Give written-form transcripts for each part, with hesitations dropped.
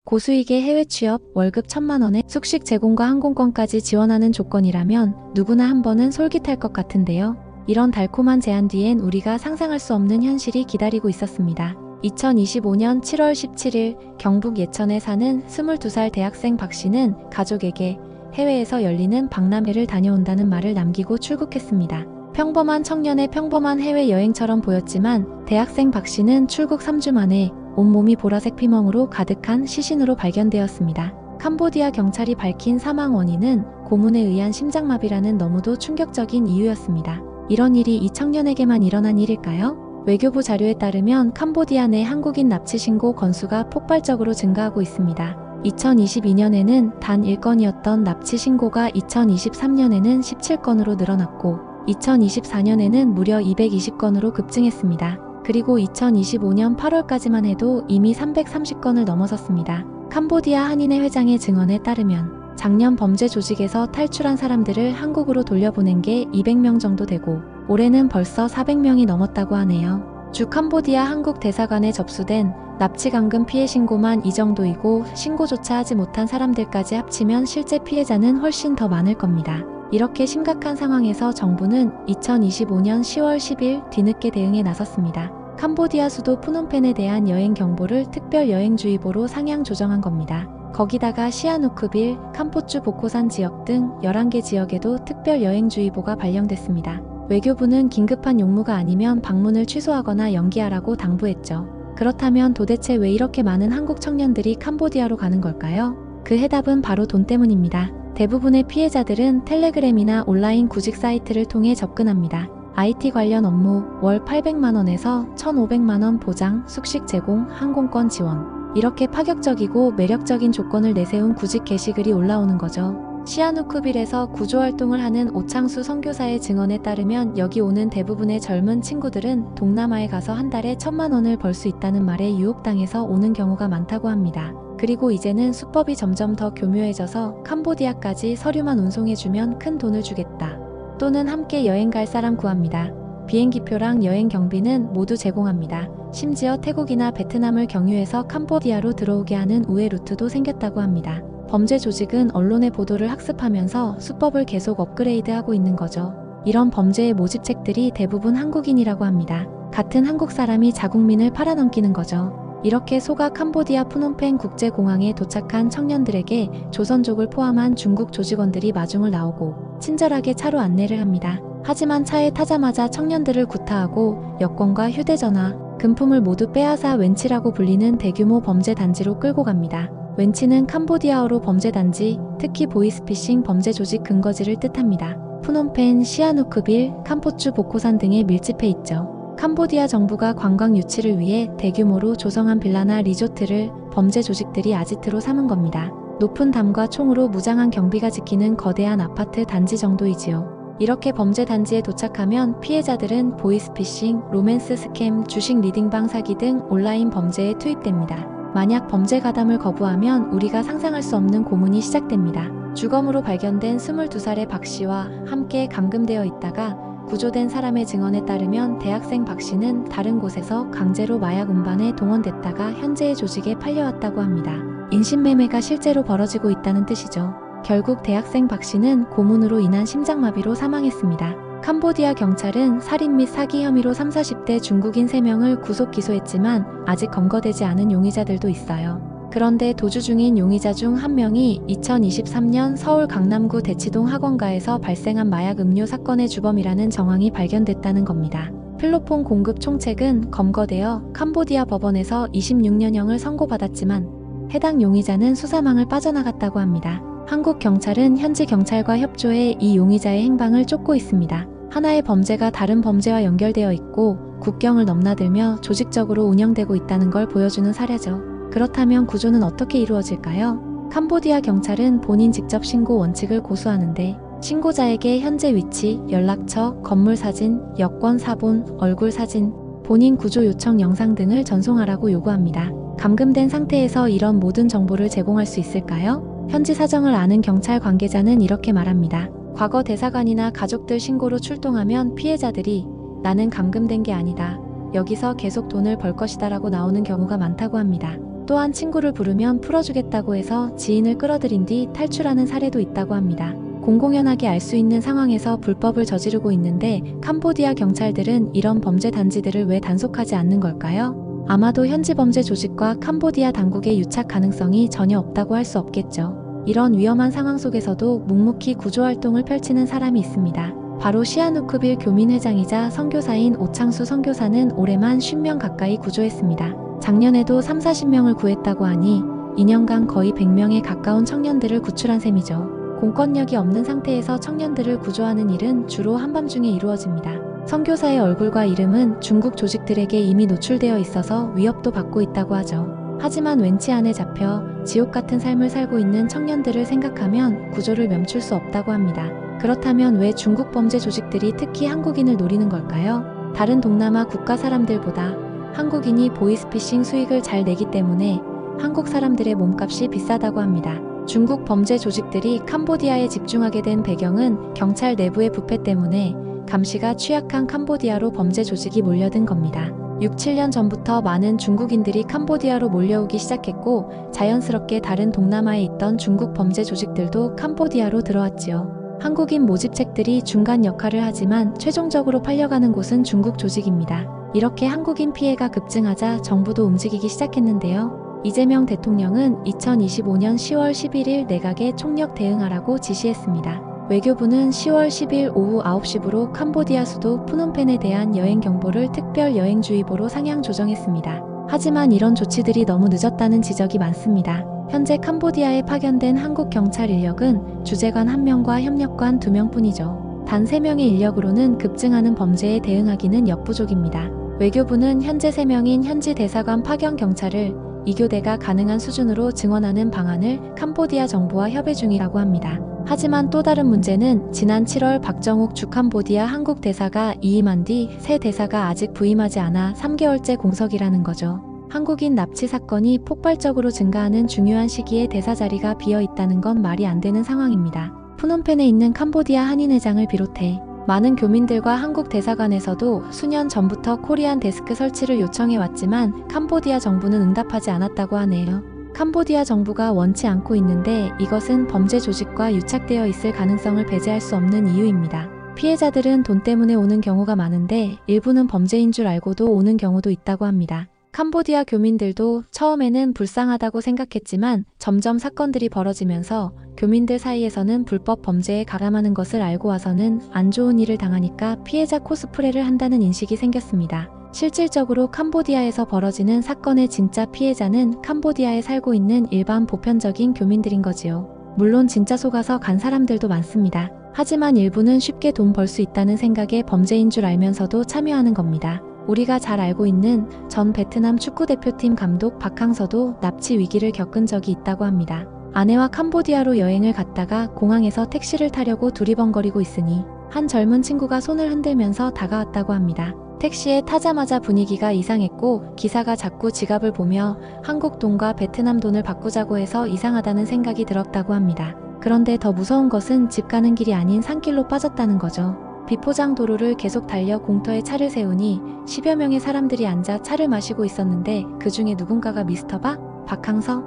고수익의 해외 취업, 월급 1,000만 원에 숙식 제공과 항공권까지 지원하는 조건이라면 누구나 한 번은 솔깃할 것 같은데요. 이런 달콤한 제안 뒤엔 우리가 상상할 수 없는 현실이 기다리고 있었습니다. 2025년 7월 17일 경북 예천에 사는 22살 대학생 박 씨는 가족에게 해외에서 열리는 박람회를 다녀온다는 말을 남기고 출국했습니다. 평범한 청년의 평범한 해외여행처럼 보였지만 대학생 박 씨는 출국 3주 만에 온몸이 보라색 피멍으로 가득한 시신으로 발견되었습니다. 캄보디아 경찰이 밝힌 사망 원인은 고문에 의한 심장마비라는 너무도 충격적인 이유였습니다. 이런 일이 이 청년에게만 일어난 일일까요? 외교부 자료에 따르면 캄보디아 내 한국인 납치 신고 건수가 폭발적으로 증가하고 있습니다. 2022년에는 단 1건이었던 납치 신고가 2023년에는 17건으로 늘어났고 2024년에는 무려 220건으로 급증했습니다. 그리고 2025년 8월까지만 해도 이미 330건을 넘어섰습니다. 캄보디아 한인회 회장의 증언에 따르면 작년 범죄 조직에서 탈출한 사람들을 한국으로 돌려보낸 게 200명 정도 되고 올해는 벌써 400명이 넘었다고 하네요. 주 캄보디아 한국 대사관에 접수된 납치 감금 피해 신고만 이 정도이고 신고조차 하지 못한 사람들까지 합치면 실제 피해자는 훨씬 더 많을 겁니다. 이렇게 심각한 상황에서 정부는 2025년 10월 10일 뒤늦게 대응에 나섰습니다. 캄보디아 수도 푸놈펜에 대한 여행 경보를 특별 여행주의보로 상향 조정한 겁니다. 거기다가 시아누크빌, 캄포추 보코산 지역 등 11개 지역에도 특별 여행주의보가 발령됐습니다. 외교부는 긴급한 용무가 아니면 방문을 취소하거나 연기하라고 당부했죠. 그렇다면 도대체 왜 이렇게 많은 한국 청년들이 캄보디아로 가는 걸까요? 그 해답은 바로 돈 때문입니다. 대부분의 피해자들은 텔레그램이나 온라인 구직 사이트를 통해 접근합니다. IT 관련 업무, 월 800만원에서 1,500만원 보장, 숙식 제공, 항공권 지원. 이렇게 파격적이고 매력적인 조건을 내세운 구직 게시글이 올라오는 거죠. 시아누크빌에서 구조활동을 하는 오창수 선교사의 증언에 따르면 여기 오는 대부분의 젊은 친구들은 동남아에 가서 한 달에 1,000만원을 벌 수 있다는 말에 유혹당해서 오는 경우가 많다고 합니다. 그리고 이제는 수법이 점점 더 교묘해져서 캄보디아까지 서류만 운송해주면 큰 돈을 주겠다. 또는 함께 여행 갈 사람 구합니다. 비행기표랑 여행 경비는 모두 제공합니다. 심지어 태국이나 베트남을 경유해서 캄보디아로 들어오게 하는 우회 루트도 생겼다고 합니다. 범죄 조직은 언론의 보도를 학습하면서 수법을 계속 업그레이드하고 있는 거죠. 이런 범죄의 모집책들이 대부분 한국인이라고 합니다. 같은 한국 사람이 자국민을 팔아넘기는 거죠. 이렇게 소가 캄보디아 푸놈펜 국제공항에 도착한 청년들에게 조선족을 포함한 중국 조직원들이 마중을 나오고 친절하게 차로 안내를 합니다. 하지만 차에 타자마자 청년들을 구타하고 여권과 휴대전화, 금품을 모두 빼앗아 웬치라고 불리는 대규모 범죄 단지로 끌고 갑니다. 웬치는 캄보디아어로 범죄 단지, 특히 보이스피싱 범죄 조직 근거지를 뜻합니다. 푸놈펜, 시아누크빌, 캄포추 보코산 등에 밀집해 있죠. 캄보디아 정부가 관광 유치를 위해 대규모로 조성한 빌라나 리조트를 범죄 조직들이 아지트로 삼은 겁니다. 높은 담과 총으로 무장한 경비가 지키는 거대한 아파트 단지 정도이지요. 이렇게 범죄 단지에 도착하면 피해자들은 보이스피싱, 로맨스 스캠, 주식 리딩방 사기 등 온라인 범죄에 투입됩니다. 만약 범죄 가담을 거부하면 우리가 상상할 수 없는 고문이 시작됩니다. 주검으로 발견된 22살의 박 씨와 함께 감금되어 있다가 구조된 사람의 증언에 따르면 대학생 박 씨는 다른 곳에서 강제로 마약 운반에 동원됐다가 현재의 조직에 팔려왔다고 합니다. 인신매매가 실제로 벌어지고 있다는 뜻이죠. 결국 대학생 박 씨는 고문으로 인한 심장마비로 사망했습니다. 캄보디아 경찰은 살인 및 사기 혐의로 30, 40대 중국인 3명을 구속 기소했지만 아직 검거되지 않은 용의자들도 있어요. 그런데 도주 중인 용의자 중 한 명이 2023년 서울 강남구 대치동 학원가에서 발생한 마약 음료 사건의 주범이라는 정황이 발견됐다는 겁니다. 필로폰 공급 총책은 검거되어 캄보디아 법원에서 26년형을 선고받았지만 해당 용의자는 수사망을 빠져나갔다고 합니다. 한국 경찰은 현지 경찰과 협조해 이 용의자의 행방을 쫓고 있습니다. 하나의 범죄가 다른 범죄와 연결되어 있고 국경을 넘나들며 조직적으로 운영되고 있다는 걸 보여주는 사례죠. 그렇다면 구조는 어떻게 이루어질까요? 캄보디아 경찰은 본인 직접 신고 원칙을 고수하는데 신고자에게 현재 위치, 연락처, 건물 사진, 여권 사본, 얼굴 사진, 본인 구조 요청 영상 등을 전송하라고 요구합니다. 감금된 상태에서 이런 모든 정보를 제공할 수 있을까요? 현지 사정을 아는 경찰 관계자는 이렇게 말합니다. 과거 대사관이나 가족들 신고로 출동하면 피해자들이 나는 감금된 게 아니다. 여기서 계속 돈을 벌 것이다 라고 나오는 경우가 많다고 합니다. 또한 친구를 부르면 풀어주겠다고 해서 지인을 끌어들인 뒤 탈출하는 사례도 있다고 합니다. 공공연하게 알 수 있는 상황에서 불법을 저지르고 있는데 캄보디아 경찰들은 이런 범죄 단지들을 왜 단속하지 않는 걸까요? 아마도 현지 범죄 조직과 캄보디아 당국의 유착 가능성이 전혀 없다고 할 수 없겠죠. 이런 위험한 상황 속에서도 묵묵히 구조활동을 펼치는 사람이 있습니다. 바로 시아누크빌 교민회장이자 선교사인 오창수 선교사는 올해만 50명 가까이 구조했습니다. 작년에도 30-40명을 구했다고 하니 2년간 거의 100명에 가까운 청년들을 구출한 셈이죠. 공권력이 없는 상태에서 청년들을 구조하는 일은 주로 한밤중에 이루어집니다. 선교사의 얼굴과 이름은 중국 조직들에게 이미 노출되어 있어서 위협도 받고 있다고 하죠. 하지만 웬치 안에 잡혀 지옥 같은 삶을 살고 있는 청년들을 생각하면 구조를 멈출 수 없다고 합니다. 그렇다면 왜 중국 범죄 조직들이 특히 한국인을 노리는 걸까요? 다른 동남아 국가 사람들보다 한국인이 보이스피싱 수익을 잘 내기 때문에 한국 사람들의 몸값이 비싸다고 합니다. 중국 범죄 조직들이 캄보디아에 집중하게 된 배경은 경찰 내부의 부패 때문에 감시가 취약한 캄보디아로 범죄 조직이 몰려든 겁니다. 6-7년 전부터 많은 중국인들이 캄보디아로 몰려오기 시작했고 자연스럽게 다른 동남아에 있던 중국 범죄 조직들도 캄보디아로 들어왔지요. 한국인 모집책들이 중간 역할을 하지만 최종적으로 팔려가는 곳은 중국 조직입니다. 이렇게 한국인 피해가 급증하자 정부도 움직이기 시작했는데요. 이재명 대통령은 2025년 10월 11일 내각에 총력 대응하라고 지시했습니다. 외교부는 10월 10일 오후 9시부로 캄보디아 수도 푸놈펜에 대한 여행 경보를 특별 여행주의보로 상향 조정했습니다. 하지만 이런 조치들이 너무 늦었다는 지적이 많습니다. 현재 캄보디아에 파견된 한국 경찰 인력은 주재관 1명과 협력관 2명뿐이죠. 단 3명의 인력으로는 급증하는 범죄에 대응하기는 역부족입니다. 외교부는 현재 3명인 현지 대사관 파견 경찰을 2교대가 가능한 수준으로 증원하는 방안을 캄보디아 정부와 협의 중이라고 합니다. 하지만 또 다른 문제는 지난 7월 박정욱 주캄보디아 한국 대사가 이임한 뒤 새 대사가 아직 부임하지 않아 3개월째 공석이라는 거죠. 한국인 납치 사건이 폭발적으로 증가하는 중요한 시기에 대사 자리가 비어 있다는 건 말이 안 되는 상황입니다. 푸놈펜에 있는 캄보디아 한인회장을 비롯해 많은 교민들과 한국 대사관에서도 수년 전부터 코리안 데스크 설치를 요청해 왔지만 캄보디아 정부는 응답하지 않았다고 하네요. 캄보디아 정부가 원치 않고 있는데 이것은 범죄 조직과 유착되어 있을 가능성을 배제할 수 없는 이유입니다. 피해자들은 돈 때문에 오는 경우가 많은데 일부는 범죄인 줄 알고도 오는 경우도 있다고 합니다. 캄보디아 교민들도 처음에는 불쌍하다고 생각했지만 점점 사건들이 벌어지면서 교민들 사이에서는 불법 범죄에 가담하는 것을 알고 와서는 안 좋은 일을 당하니까 피해자 코스프레를 한다는 인식이 생겼습니다. 실질적으로 캄보디아에서 벌어지는 사건의 진짜 피해자는 캄보디아에 살고 있는 일반 보편적인 교민들인 거지요. 물론 진짜 속아서 간 사람들도 많습니다. 하지만 일부는 쉽게 돈 벌 수 있다는 생각에 범죄인 줄 알면서도 참여하는 겁니다. 우리가 잘 알고 있는 전 베트남 축구대표팀 감독 박항서도 납치 위기를 겪은 적이 있다고 합니다. 아내와 캄보디아로 여행을 갔다가 공항에서 택시를 타려고 두리번거리고 있으니 한 젊은 친구가 손을 흔들면서 다가왔다고 합니다. 택시에 타자마자 분위기가 이상했고 기사가 자꾸 지갑을 보며 한국 돈과 베트남 돈을 바꾸자고 해서 이상하다는 생각이 들었다고 합니다. 그런데 더 무서운 것은 집 가는 길이 아닌 산길로 빠졌다는 거죠. 비포장 도로를 계속 달려 공터에 차를 세우니 10여 명의 사람들이 앉아 차를 마시고 있었는데 그 중에 누군가가 미스터 박항서?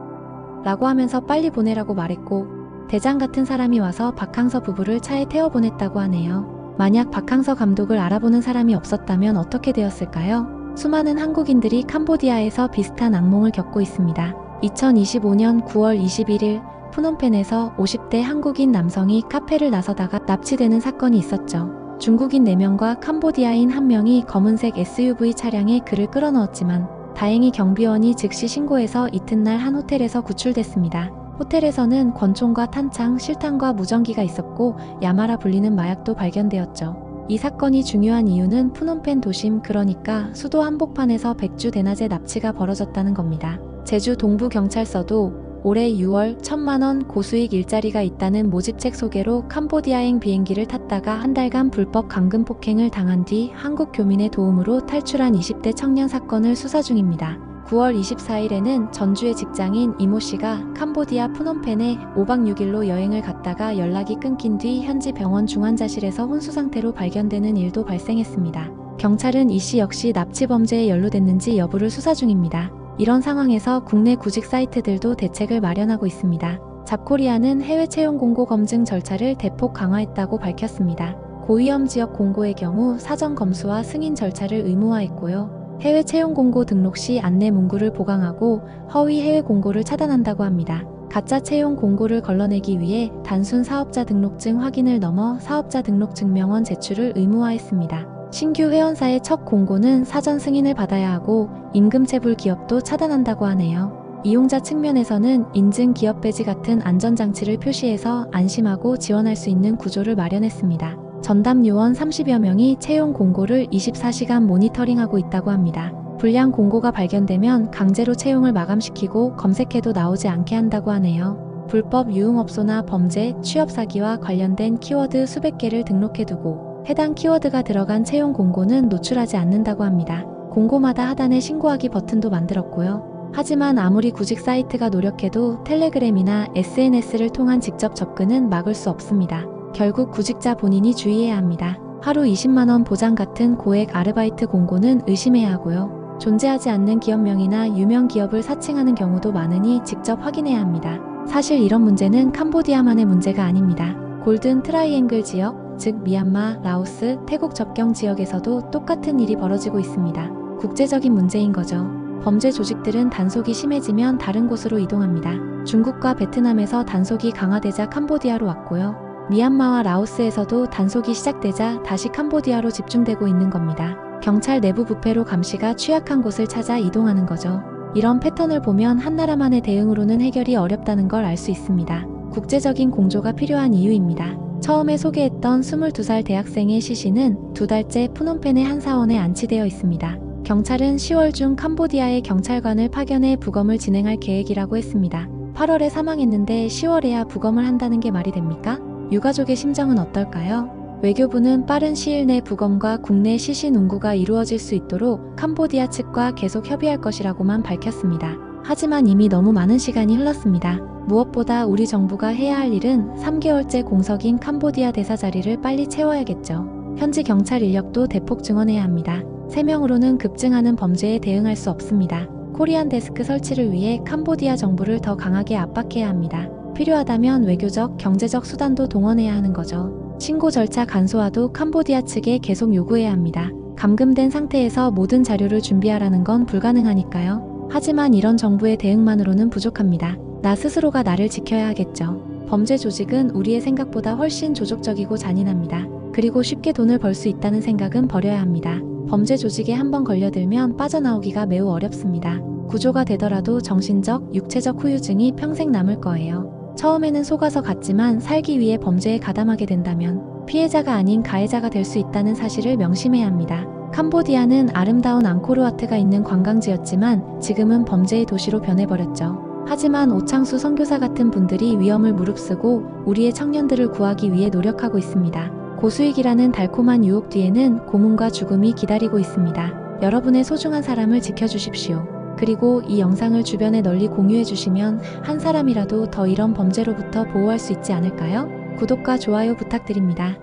라고 하면서 빨리 보내라고 말했고 대장 같은 사람이 와서 박항서 부부를 차에 태워보냈다고 하네요. 만약 박항서 감독을 알아보는 사람이 없었다면 어떻게 되었을까요? 수많은 한국인들이 캄보디아에서 비슷한 악몽을 겪고 있습니다. 2025년 9월 21일 푸놈펜에서 50대 한국인 남성이 카페를 나서다가 납치되는 사건이 있었죠. 중국인 4명과 캄보디아인 1명이 검은색 SUV 차량에 그를 끌어넣었지만 다행히 경비원이 즉시 신고해서 이튿날 한 호텔에서 구출됐습니다. 호텔에서는 권총과 탄창, 실탄과 무전기가 있었고 야마라 불리는 마약도 발견되었죠. 이 사건이 중요한 이유는 푸놈펜 도심 그러니까 수도 한복판에서 백주 대낮에 납치가 벌어졌다는 겁니다. 제주 동부경찰서도 올해 6월 1,000만원 고수익 일자리가 있다는 모집책 소개로 캄보디아행 비행기를 탔다가 한 달간 불법 감금 폭행을 당한 뒤 한국 교민의 도움으로 탈출한 20대 청년 사건을 수사 중입니다. 9월 24일에는 전주의 직장인 이모 씨가 캄보디아 푸놈펜에 5박 6일로 여행을 갔다가 연락이 끊긴 뒤 현지 병원 중환자실에서 혼수 상태로 발견되는 일도 발생했습니다. 경찰은 이 씨 역시 납치 범죄에 연루됐는지 여부를 수사 중입니다. 이런 상황에서 국내 구직 사이트들도 대책을 마련하고 있습니다. 잡코리아는 해외 채용 공고 검증 절차를 대폭 강화했다고 밝혔습니다. 고위험 지역 공고의 경우 사전 검수와 승인 절차를 의무화했고요. 해외 채용 공고 등록 시 안내 문구를 보강하고 허위 해외 공고를 차단한다고 합니다. 가짜 채용 공고를 걸러내기 위해 단순 사업자 등록증 확인을 넘어 사업자 등록증명원 제출을 의무화했습니다. 신규 회원사의 첫 공고는 사전 승인을 받아야 하고 임금체불 기업도 차단한다고 하네요. 이용자 측면에서는 인증 기업 배지 같은 안전장치를 표시해서 안심하고 지원할 수 있는 구조를 마련했습니다. 전담 요원 30여 명이 채용 공고를 24시간 모니터링하고 있다고 합니다. 불량 공고가 발견되면 강제로 채용을 마감시키고 검색해도 나오지 않게 한다고 하네요. 불법 유흥업소나 범죄, 취업 사기와 관련된 키워드 수백 개를 등록해두고 해당 키워드가 들어간 채용 공고는 노출하지 않는다고 합니다. 공고마다 하단에 신고하기 버튼도 만들었고요. 하지만 아무리 구직 사이트가 노력해도 텔레그램이나 SNS를 통한 직접 접근은 막을 수 없습니다. 결국 구직자 본인이 주의해야 합니다. 하루 20만원 보장 같은 고액 아르바이트 공고는 의심해야 하고요. 존재하지 않는 기업명이나 유명 기업을 사칭하는 경우도 많으니 직접 확인해야 합니다. 사실 이런 문제는 캄보디아만의 문제가 아닙니다. 골든 트라이앵글 지역, 즉 미얀마, 라오스, 태국 접경 지역에서도 똑같은 일이 벌어지고 있습니다. 국제적인 문제인 거죠. 범죄 조직들은 단속이 심해지면 다른 곳으로 이동합니다. 중국과 베트남에서 단속이 강화되자 캄보디아로 왔고요. 미얀마와 라오스에서도 단속이 시작되자 다시 캄보디아로 집중되고 있는 겁니다. 경찰 내부 부패로 감시가 취약한 곳을 찾아 이동하는 거죠. 이런 패턴을 보면 한 나라만의 대응으로는 해결이 어렵다는 걸 알 수 있습니다. 국제적인 공조가 필요한 이유입니다. 처음에 소개했던 22살 대학생의 시신은 2달째 푸놈펜의 한 사원에 안치되어 있습니다. 경찰은 10월 중 캄보디아의 경찰관을 파견해 부검을 진행할 계획이라고 했습니다. 8월에 사망했는데 10월에야 부검을 한다는 게 말이 됩니까? 유가족의 심정은 어떨까요? 외교부는 빠른 시일 내 부검과 국내 시신 운구가 이루어질 수 있도록 캄보디아 측과 계속 협의할 것이라고만 밝혔습니다. 하지만 이미 너무 많은 시간이 흘렀습니다. 무엇보다 우리 정부가 해야 할 일은 3개월째 공석인 캄보디아 대사 자리를 빨리 채워야겠죠. 현지 경찰 인력도 대폭 증원해야 합니다. 3명으로는 급증하는 범죄에 대응할 수 없습니다. 코리안 데스크 설치를 위해 캄보디아 정부를 더 강하게 압박해야 합니다. 필요하다면 외교적, 경제적 수단도 동원해야 하는 거죠. 신고 절차 간소화도 캄보디아 측에 계속 요구해야 합니다. 감금된 상태에서 모든 자료를 준비하라는 건 불가능하니까요. 하지만 이런 정부의 대응만으로는 부족합니다. 나 스스로가 나를 지켜야 하겠죠. 범죄 조직은 우리의 생각보다 훨씬 조직적이고 잔인합니다. 그리고 쉽게 돈을 벌 수 있다는 생각은 버려야 합니다. 범죄 조직에 한번 걸려들면 빠져나오기가 매우 어렵습니다. 구조가 되더라도 정신적, 육체적 후유증이 평생 남을 거예요. 처음에는 속아서 갔지만 살기 위해 범죄에 가담하게 된다면 피해자가 아닌 가해자가 될 수 있다는 사실을 명심해야 합니다. 캄보디아는 아름다운 앙코르와트가 있는 관광지였지만 지금은 범죄의 도시로 변해버렸죠. 하지만 오창수 선교사 같은 분들이 위험을 무릅쓰고 우리의 청년들을 구하기 위해 노력하고 있습니다. 고수익이라는 달콤한 유혹 뒤에는 고문과 죽음이 기다리고 있습니다. 여러분의 소중한 사람을 지켜주십시오. 그리고 이 영상을 주변에 널리 공유해주시면 한 사람이라도 더 이런 범죄로부터 보호할 수 있지 않을까요? 구독과 좋아요 부탁드립니다.